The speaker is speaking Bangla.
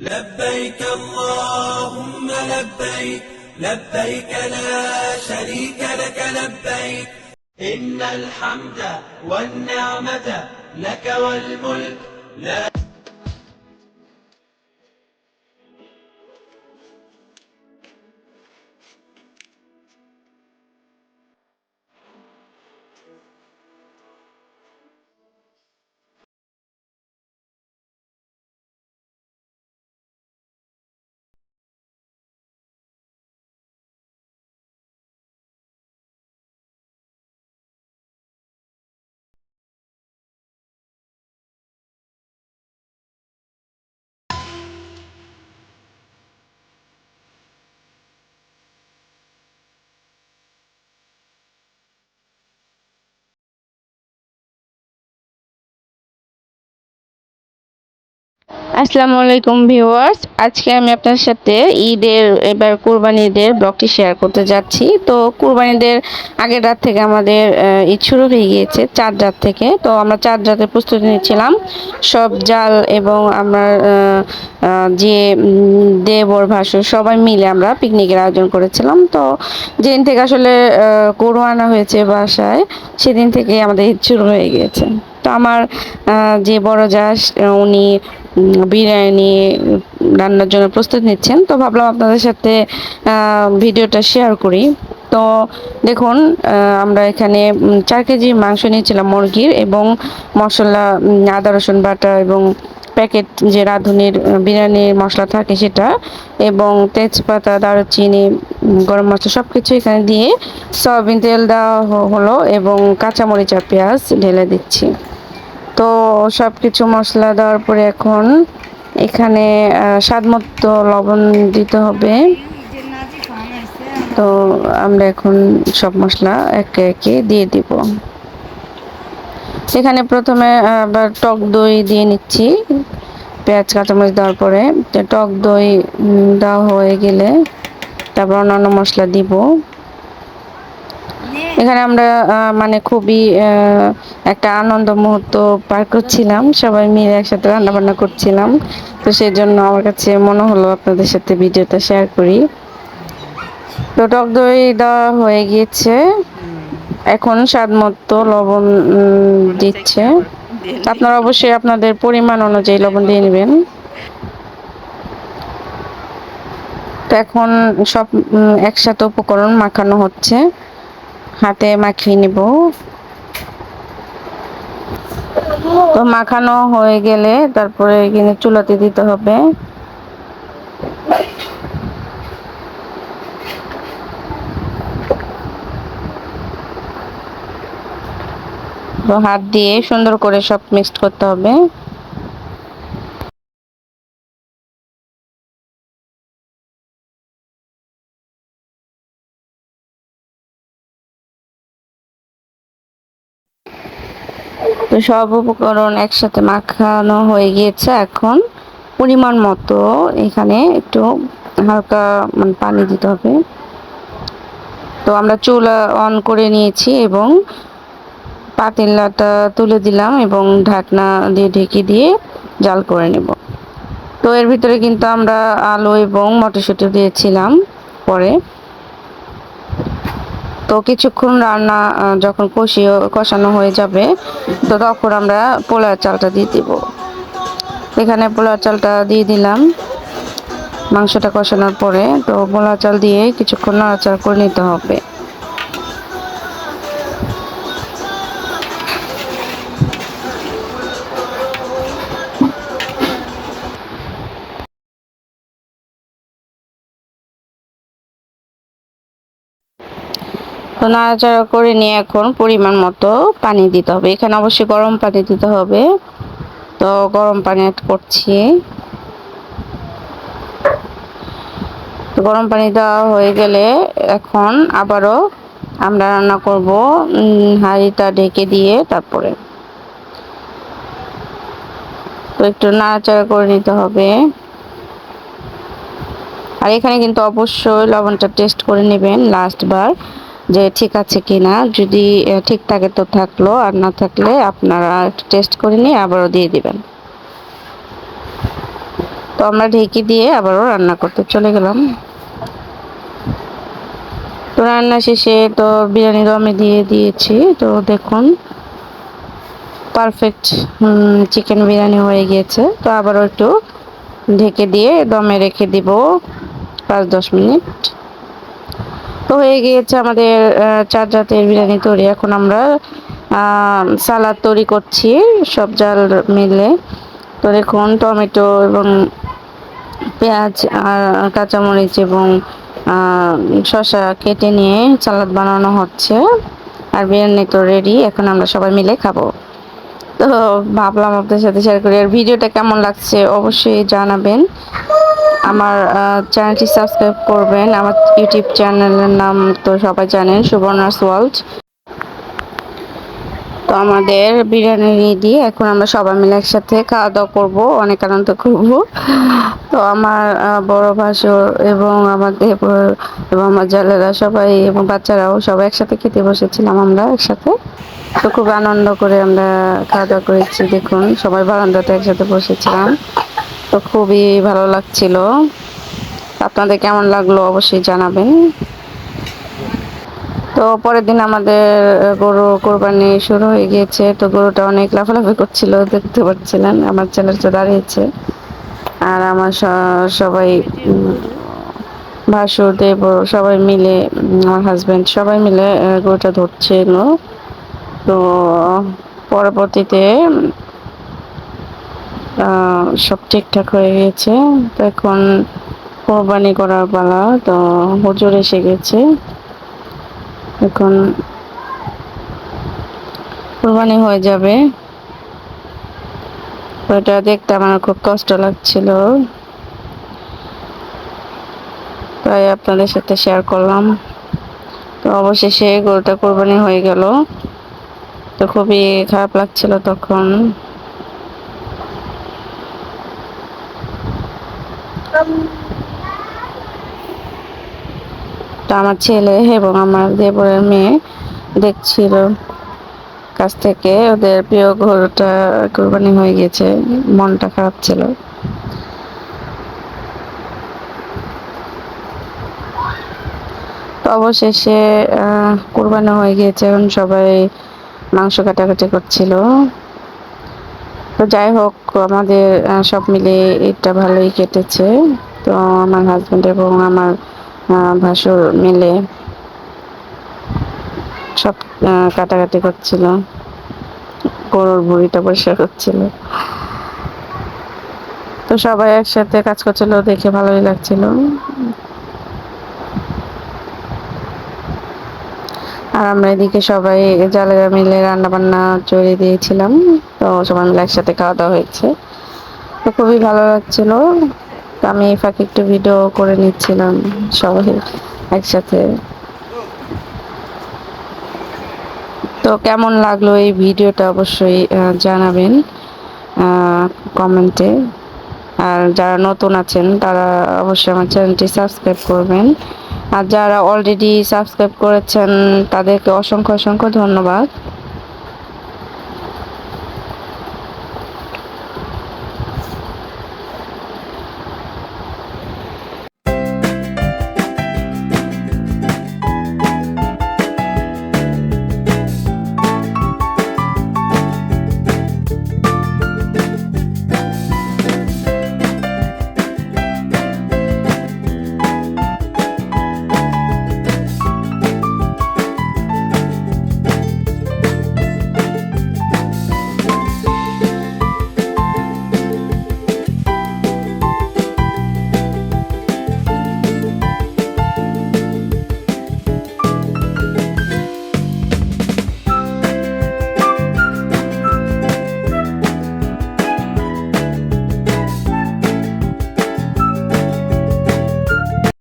لبيك اللهم لبيك لبيك لا شريك لك لبيك إن الحمد والنعمة لك والملك لا আসসালামু আলাইকুম ভিউয়ার্স, আজকে আমি আপনার সাথে এবার কুরবানি ঈদের ব্লগটি শেয়ার করতে যাচ্ছি। তো কুরবানি ঈদের আগের রাত থেকে আমাদের ঈদ শুরু হয়ে গিয়েছে, 4 রাত থেকে। তো আমরা 4 রাতের প্রস্তুতি নিচ্ছিলাম, সব জাল এবং আমার যে দেবর ভাসুর সবাই মিলে আমরা পিকনিকের আয়োজন করেছিলাম। তো যেদিন থেকে আসলে গরু আনা হয়েছে বাসায়, সেদিন থেকে আমাদের ঈদ শুরু হয়ে গিয়েছে। তো আমার যে বড় যা উনি বিরিয়ানি রান্নার জন্য প্রস্তুত নিচ্ছেন, তো ভাবলাম আপনাদের সাথে ভিডিওটা শেয়ার করি। তো দেখুন, আমরা এখানে 4 কেজি মাংস নিয়েছিলাম মুরগির, এবং মশলা আদা রসুন বাটা এবং প্যাকেট যে রাঁধুনির বিরিয়ানির মশলা থাকে সেটা, এবং তেজপাতা, দারুচিনি, গরম মশলা সব কিছু এখানে দিয়ে সয়াবিন তেল দেওয়া হলো, এবং কাঁচামরিচ আর পেঁয়াজ ঢেলে দিচ্ছি। তো সব কিছু মশলা দেওয়ার পরে এখন এখানে স্বাদ মতো লবণ দিতে হবে। তো আমরা এখন সব মশলা একে একে দিয়ে দিব। এখানে প্রথমে আবার টক দই দিয়ে নিচ্ছি, পেঁয়াজ কাঁচামরিচ দেওয়ার পরে। টক দই দেওয়া হয়ে গেলে তারপর অন্যান্য মশলা দিব। এখানে আমরা মানে খুবই একটা আনন্দ মুহূর্ত পার করছিলাম, সবাই মিলে একসাথে রান্না বান্না করছিলাম। তো সেই জন্য আমার কাছে মনে হলো আপনাদের সাথে ভিডিওটা শেয়ার করি। তো টক দই দেওয়া হয়ে গিয়েছে, এখন স্বাদ মতো লবণ দিচ্ছে। আপনারা অবশ্যই আপনাদের পরিমাণ অনুযায়ী লবণ দিয়ে নেবেন। তো এখন সব একসাথে উপকরণ মাখানো হচ্ছে, হাতে মাখিয়ে নেব। তো মাখানো হয়ে গেলে তারপরে এখানে চুলাতে দিতে হবে। তো হাত দিয়ে সুন্দর করে সব মিক্সড করতে হবে। তো সব উপকরণ একসাথে মাখানো হয়ে গিয়েছে। এখন পরিমাণ মতো এখানে একটু হালকা পানি দিতে হবে। তো আমরা চুলা অন করে নিয়েছি এবং পাতিলাটা তুলে দিলাম এবং ঢাকনা দিয়ে ঢেকে দিয়ে জাল করে নেব। তো এর ভিতরে কিন্তু আমরা আলু এবং মটরশুঁটি দিয়েছিলাম পরে। তো কিছুক্ষণ রান্না যখন কষানো হয়ে যাবে, তো তখন আমরা পোলার চালটা দিয়ে দিব। এখানে পোলার চালটা দিয়ে দিলাম মাংসটা কষানোর পরে। তো পোলার চাল দিয়ে কিছুক্ষণ নাড়াচাড়া করে নিতে হবে। তো নাড়াচাড়া করে নিয়ে এখন পরিমাণ মতো পানি দিতে হবে। এখানে অবশ্যই গরম পানি দিতে হবে। তো গরম পানি অ্যাড করছি। তো গরম পানি দেওয়া হয়ে গেলে এখন আবারও আমরা রান্না করব হাঁড়িটা ঢেকে দিয়ে। তারপরে তো একটু নাড়াচাড়া করে নিতে হবে। আর এখানে কিন্তু অবশ্যই লবণটা টেস্ট করে নেবেন লাস্ট বার, যে ঠিক আছে কিনা। যদি ঠিক থাকে তো থাকলো, আর না থাকলে আপনারা টেস্ট করে নিয়ে আবারও দিয়ে দিবেন। তো আমরা ঢেকে দিয়ে আবারও রান্না করতে চলে গেলাম। তো রান্না শেষে তো বিরিয়ানি দমে দিয়ে দিয়েছি। তো দেখুন পারফেক্ট চিকেন বিরিয়ানি হয়ে গিয়েছে। তো আবারও একটু ঢেকে দিয়ে দমে রেখে দিব 5-10 মিনিট। তো হয়ে গিয়েছে আমাদের 4 জাতের বিরিয়ানি তৈরি। এখন আমরা সালাদ তৈরি করছি সব জাল মিলে। তো দেখুন টমেটো এবং পেঁয়াজ আর কাঁচামরিচ এবং শসা কেটে নিয়ে সালাদ বানানো হচ্ছে। আর বিরিয়ানি তো রেডি, এখন আমরা সবাই মিলে খাবো। তো ভাবলাম আপনাদের সাথে শেয়ার করি। আর ভিডিওটা কেমন লাগছে অবশ্যই জানাবেন। আমার চ্যানেলটি সাবস্ক্রাইব করবেন। আমার ইউটিউব চ্যানেলের নাম তো সবাই জানেন, সুবর্ণাস ওয়ার্ল্ড। তো আমাদের বিরিয়ানি দিয়ে এখন আমরা সবাই মিলে একসাথে খাওয়া দাওয়া করবো, অনেক আনন্দ করবো। তো আমার বড় ভাসুর এবং আমার দেবর এবং আমার জালেরা সবাই এবং বাচ্চারাও সবাই একসাথে খেতে বসেছিলাম আমরা একসাথে। তো খুব আনন্দ করে আমরা খাওয়া দাওয়া করেছি। দেখুন সবাই বারান্দাতে একসাথে বসেছিলাম, তো খুবই ভালো লাগছিল। আপনাদের কেমন লাগলো অবশ্যই জানাবেন। তো পরের দিন আমাদের গরু কোরবানি শুরু হয়ে গিয়েছে। তো গরুটা অনেক লাফালাফি করছিল, দেখতে পাচ্ছিলেন। আমার ছেলেটা দাঁড়িয়েছে আর আমার সবাই ভাসুর দেবর সবাই মিলে আমার হাজবেন্ড সবাই মিলে গরুটা ধরছিল। তো পরবর্তীতে সব ঠিকঠাক হয়ে গেছে। তো এখন কোরবানি করার পালা। তো হুজুর এসে গেছে, এখন কোরবানি হয়ে যাবে। ওটা দেখতে আমার খুব কষ্ট লাগছিল, তাই আপনাদের সাথে শেয়ার করলাম। তো অবশেষে গরুটা কোরবানি হয়ে গেল। তো খুবই খারাপ লাগছিল তখন। তো আমার ছেলে এবং আমার দেবরের মেয়ে দেখছিল কাছ থেকে ওদের প্রিয় গরুটা কোরবানি হয়ে গেছে, মনটা খারাপ ছিল। তো অবশেষে কোরবানি হয়ে গিয়েছে, এখন সবাই মাংস কাটাকাটি করছিল। তো যাই হোক আমাদের সব মিলে এটা ভালোই কেটেছে। তো আমার হাজবেন্ড এবং আমার ভাসুর মিলে সব কাটাকাটি করছিল, গরুর ভুঁড়িটা পরিষ্কার করছিল। তো সবাই একসাথে কাজ করছিল, দেখে ভালোই লাগছিল। আর আমরা এদিকে সবাই জালেরা মিলে রান্না বান্না চড়িয়ে দিয়েছিলাম। তো সবাই মিলে একসাথে খাওয়া দাওয়া হয়েছে, তো খুবই ভালো লাগছিল। তো আমি এই ফাঁকে একটু ভিডিও করে নিচ্ছিলাম সবাই একসাথে। তো কেমন লাগলো এই ভিডিওটা অবশ্যই জানাবেন কমেন্টে। আর যারা নতুন আছেন তারা অবশ্যই আমার চ্যানেলটি সাবস্ক্রাইব করবেন। আর যারা অলরেডি সাবস্ক্রাইব করেছেন তাদেরকে অসংখ্য অসংখ্য ধন্যবাদ।